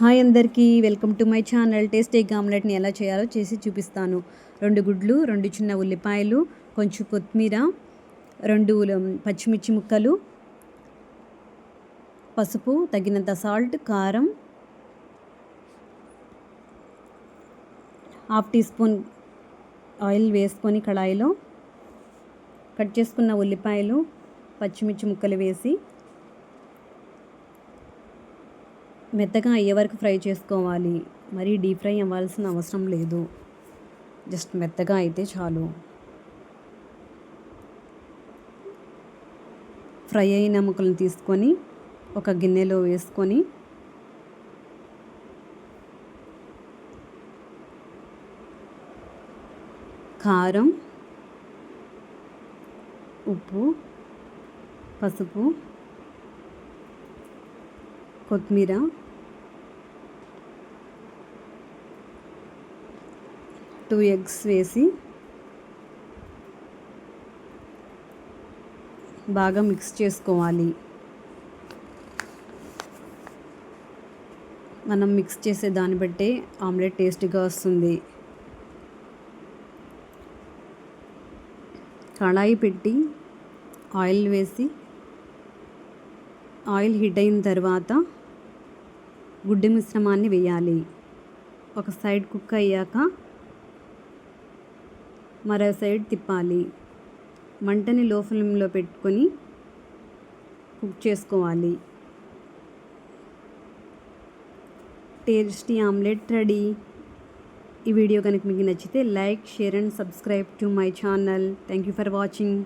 Hi అందరికీ, welcome to my channel. Taste egg ఆమ్లెట్ని ఎలా చేయాలో చేసి చూపిస్తాను. 2 గుడ్లు, 2 చిన్న ఉల్లిపాయలు, కొంచెం కొత్తిమీర, 2 పచ్చిమిర్చి ముక్కలు, పసుపు, తగినంత సాల్ట్, కారం, 1/2 టీ స్పూన్ ఆయిల్ వేసుకొని కడాయిలో కట్ చేసుకున్న ఉల్లిపాయలు, పచ్చిమిర్చి ముక్కలు వేసి మెత్తగా అయ్యే వరకు ఫ్రై చేసుకోవాలి. మరీ డీప్ ఫ్రై అవ్వాల్సిన అవసరం లేదు, జస్ట్ మెత్తగా అయితే చాలు. ఫ్రై అయిన ముక్కలను తీసుకొని ఒక గిన్నెలో వేసుకొని కారం, ఉప్పు, పసుపు, కొత్తిమీర, టూ ఎగ్స్ వేసి బాగా మిక్స్ చేసుకోవాలి. మనం మిక్స్ చేసే దాన్ని బట్టే ఆమ్లెట్ టేస్టీగా వస్తుంది. కడాయి పెట్టి ఆయిల్ వేసి ఆయిల్ హీట్ అయిన తర్వాత గుడ్డు మిశ్రమాన్ని వేయాలి. ఒక సైడ్ కుక్ అయ్యాక మరో సైడ్ తిప్పాలి. మంటని లో ఫ్లేమ్లో పెట్టుకొని కుక్ చేసుకోవాలి. Tasty omelette ready. ఈ వీడియో కనుక మీకు నచ్చితే like, share and subscribe to my channel. Thank you for watching.